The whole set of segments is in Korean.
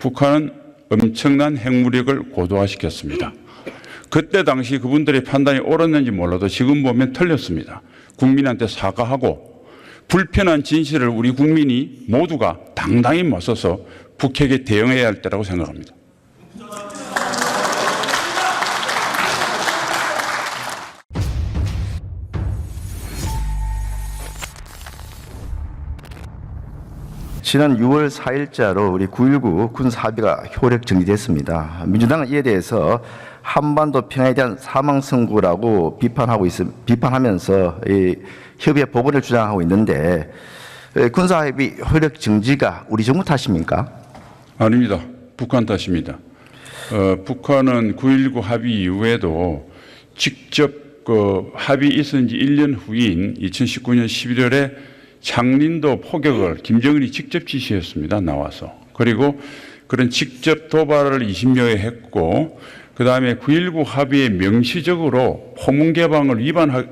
북한은 엄청난 핵무력을 고도화시켰습니다. 그때 당시 그분들의 판단이 옳았는지 몰라도 지금 보면 틀렸습니다. 국민한테 사과하고 불편한 진실을 우리 국민이 모두가 당당히 맞서서 북핵에 대응해야 할 때라고 생각합니다. 지난 6월 4일자로 우리 9.19 군사합의가 효력 정지됐습니다. 민주당은 이에 대해서 한반도 평화에 대한 사망선고라고 비판하면서 이 협의의 복원을 주장하고 있는데 군사합의 효력 정지가 우리 정부 탓입니까? 아닙니다. 북한 탓입니다. 북한은 9.19 합의 이후에도 직접 합의 있은 지 1년 후인 2019년 11월에 장린도 포격을 김정은이 직접 지시했습니다. 나와서. 그리고 그런 직접 도발을 20여회 했고 그다음에 9.19 합의에 명시적으로 포문 개방을 위반할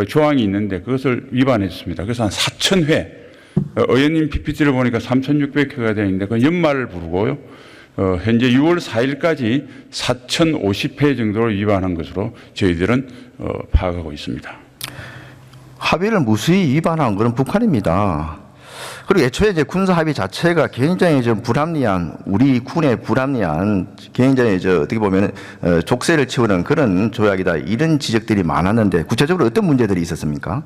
조항이 있는데 그것을 위반했습니다. 그래서 한 4,000회 의원님 PPT를 보니까 3,600회가 되어 있는데 그 연말을 부르고요. 현재 6월 4일까지 4,050회 정도를 위반한 것으로 저희들은 파악하고 있습니다. 합의를 무수히 위반한 것은 북한입니다. 그리고 애초에 이제 군사 합의 자체가 굉장히 좀 불합리한 우리 군의 불합리한 굉장히 어떻게 보면 족쇄를 치우는 그런 조약이다 이런 지적들이 많았는데 구체적으로 어떤 문제들이 있었습니까?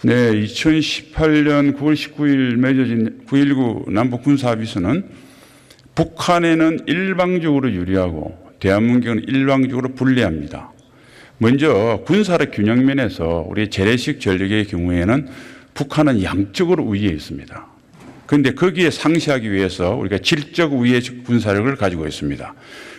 네, 2018년 9월 19일 맺어진 9.19 남북 군사 합의서는 북한에는 일방적으로 유리하고 대한민국은 일방적으로 불리합니다. 먼저 군사력 균형 면에서 우리 재래식 전력의 경우에는 북한은 양적으로 우위에 있습니다. 그런데 거기에 상시하기 위해서 우리가 질적 우위의 군사력을 가지고 있습니다.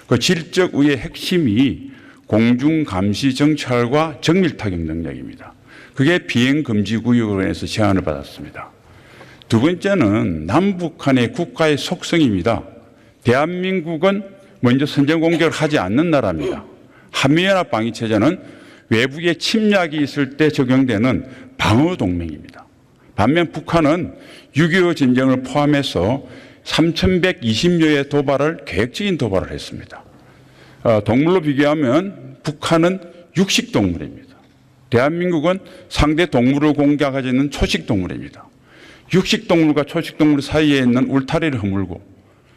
그 질적 우위의 핵심이 공중 감시 정찰과 정밀 타격 능력입니다. 그게 비행 금지 구역으로 해서 제한을 받았습니다. 두 번째는 남북한의 국가의 속성입니다. 대한민국은 먼저 선전 공격을 하지 않는 나라입니다. 한미연합 방위체제는 외국의 침략이 있을 때 적용되는 방어 동맹입니다. 반면 북한은 6.25 전쟁을 포함해서 3,120여의 도발을 계획적인 도발을 했습니다. 동물로 비교하면 북한은 육식 동물입니다. 대한민국은 상대 동물을 공격하지 않는 초식 동물입니다. 육식 동물과 초식 동물 사이에 있는 울타리를 허물고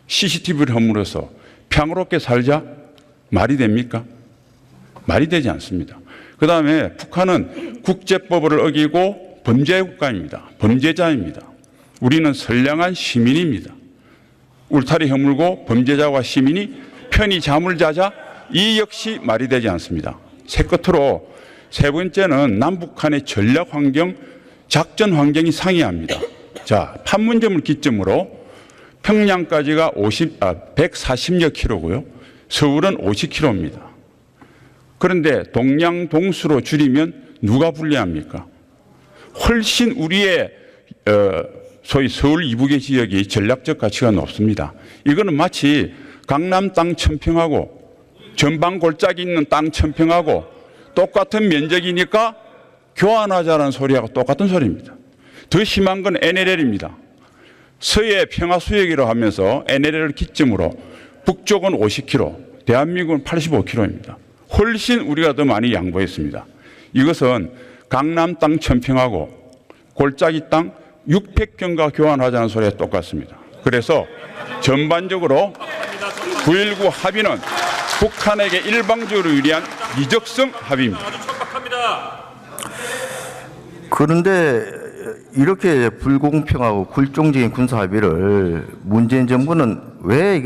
CCTV를 허물어서 평화롭게 살자 말이 됩니까? 말이 되지 않습니다. 그다음에 북한은 국제법을 어기고 범죄 국가입니다. 범죄자입니다. 우리는 선량한 시민입니다. 울타리 허물고 범죄자와 시민이 편히 잠을 자자 이 역시 말이 되지 않습니다. 끝으로 세 번째는 남북한의 전략 환경, 작전 환경이 상이합니다. 자, 판문점을 기점으로 평양까지가 140여 킬로고요. 서울은 50킬로입니다. 그런데 동양 동수로 줄이면 누가 불리합니까? 훨씬 우리의 소위 서울 이북의 지역이 전략적 가치가 높습니다. 이거는 마치 강남 땅 1,000평하고 전방 골짜기 있는 땅 1,000평하고 똑같은 면적이니까 교환하자는 소리하고 똑같은 소리입니다. 더 심한 건 NLL입니다. 서해 평화수역이라고 하면서 NLL을 기점으로 북쪽은 50km, 대한민국은 85km입니다. 훨씬 우리가 더 많이 양보했습니다. 이것은 강남 땅 1,000평하고 골짜기 땅 600평과 교환하자는 소리가 똑같습니다. 그래서 전반적으로 9.19 합의는 북한에게 일방적으로 유리한 이적성 합의입니다. 그런데 이렇게 불공평하고 굴종적인 군사 합의를 문재인 정부는 왜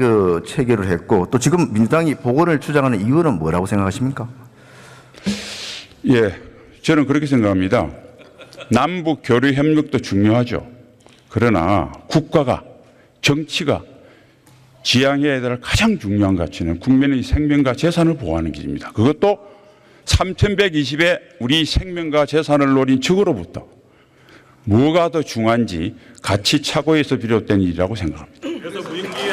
체결을 했고 또 지금 민주당이 복원을 주장하는 이유는 뭐라고 생각하십니까? 예, 저는 그렇게 생각합니다. 남북 교류 협력도 중요하죠. 그러나 국가가 정치가 지향해야 될 가장 중요한 가치는 국민의 생명과 재산을 보호하는 길입니다. 그것도 3,120의 우리 생명과 재산을 노린 적으로부터 뭐가 더 중요한지 가치 착오에서 비롯된 일이라고 생각합니다. 그래서 무인기에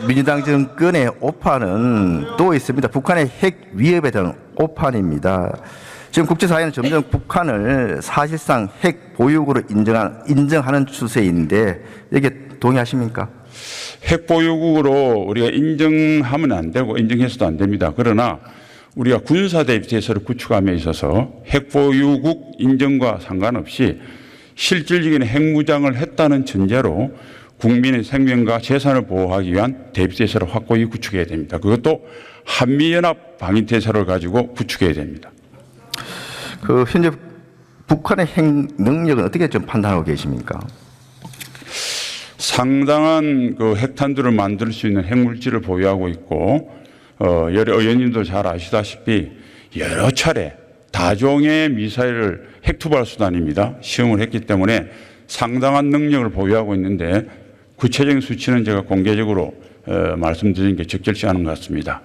민주당 정권의 오판은 또 있습니다. 북한의 핵 위협에 대한 오판입니다. 지금 국제사회는 점점 북한을 사실상 핵 보유국으로 인정하는 추세인데 여기에 동의하십니까? 핵 보유국으로 우리가 인정하면 안 되고 인정해서도 안 됩니다. 그러나 우리가 군사대비태세를 구축함에 있어서 핵 보유국 인정과 상관없이 실질적인 핵무장을 했다는 전제로 국민의 생명과 재산을 보호하기 위한 대비태세를 확고히 구축해야 됩니다. 그것도 한미연합 방위태세를 가지고 구축해야 됩니다. 현재 북한의 핵 능력은 어떻게 좀 판단하고 계십니까? 상당한 핵탄두를 만들 수 있는 핵물질을 보유하고 있고, 여러 의원님도 잘 아시다시피 여러 차례 다종의 미사일을 핵투발 수단입니다. 시험을 했기 때문에 상당한 능력을 보유하고 있는데 구체적인 수치는 제가 공개적으로 말씀드리는 게 적절치 않은 것 같습니다.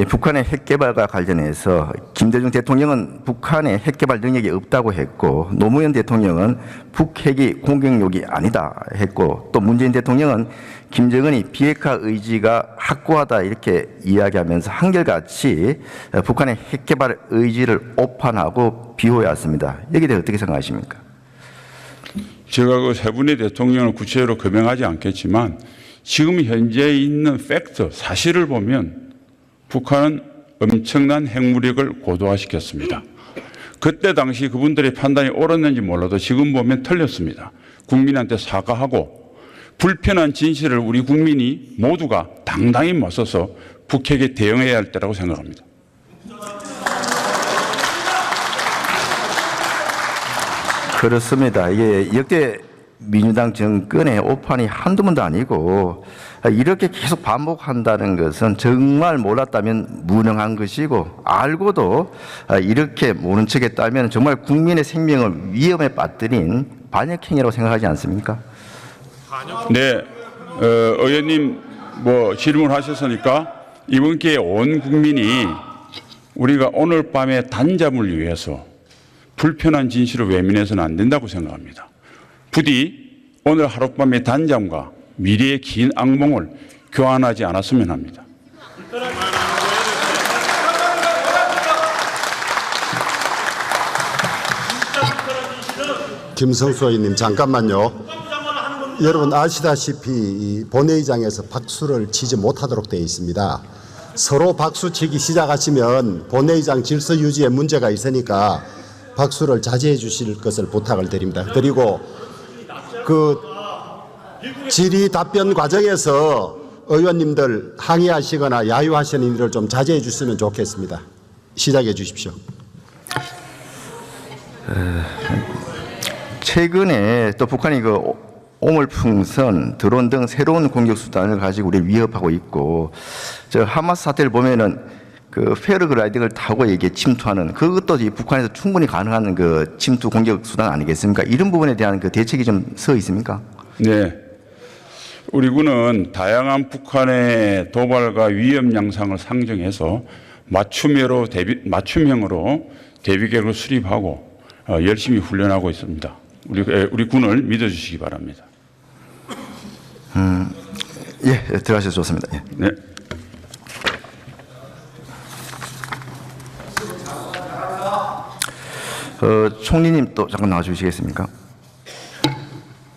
북한의 핵 개발과 관련해서 김대중 대통령은 북한의 핵 개발 능력이 없다고 했고 노무현 대통령은 북핵이 공격력이 아니다 했고 또 문재인 대통령은 김정은이 비핵화 의지가 확고하다 이렇게 이야기하면서 한결같이 북한의 핵 개발 의지를 오판하고 비호해 왔습니다. 여기에 대해 어떻게 생각하십니까? 제가 그 세 분의 대통령을 구체적으로 거명하지 않겠지만 지금 현재 있는 팩트, 사실을 보면 북한은 엄청난 핵무력을 고도화시켰습니다. 그때 당시 그분들의 판단이 옳았는지 몰라도 지금 보면 틀렸습니다. 국민한테 사과하고 불편한 진실을 우리 국민이 모두가 당당히 맞서서 북핵에 대응해야 할 때라고 생각합니다. 그렇습니다. 이게 역대 민주당 정권의 오판이 한두 번도 아니고 이렇게 계속 반복한다는 것은 정말 몰랐다면 무능한 것이고 알고도 이렇게 모른 척했다면 정말 국민의 생명을 위험에 빠뜨린 반역행위라고 생각하지 않습니까? 네, 의원님 질문하셨으니까 이번 기회에 온 국민이 우리가 오늘 밤에 단잠을 위해서 불편한 진실을 외면해서는 안 된다고 생각합니다. 부디 오늘 하룻밤의 단잠과 미래의 긴 악몽을 교환하지 않았으면 합니다. 김성수 의원님 잠깐만요. 여러분 아시다시피 본회의장에서 박수를 치지 못하도록 되어 있습니다. 서로 박수치기 시작하시면 본회의장 질서 유지에 문제가 있으니까 박수를 자제해 주실 것을 부탁을 드립니다. 그리고 그 질의 답변 과정에서 의원님들 항의하시거나 야유하시는 일을 좀 자제해 주시면 좋겠습니다. 시작해 주십시오. 최근에 또 북한이 오물풍선, 드론 등 새로운 공격 수단을 가지고 우리를 위협하고 있고, 저 하마스 사태를 보면은 패러글라이딩을 타고 이게 침투하는 그것도 북한에서 충분히 가능한 침투 공격 수단 아니겠습니까? 이런 부분에 대한 대책이 좀 서 있습니까? 네. 우리 군은 다양한 북한의 도발과 위험 양상을 상정해서 맞춤형으로 대비 계획을 수립하고 열심히 훈련하고 있습니다. 우리 군을 믿어주시기 바랍니다. 예, 들어가셔서 좋습니다. 예. 네. 총리님 또 잠깐 나와주시겠습니까?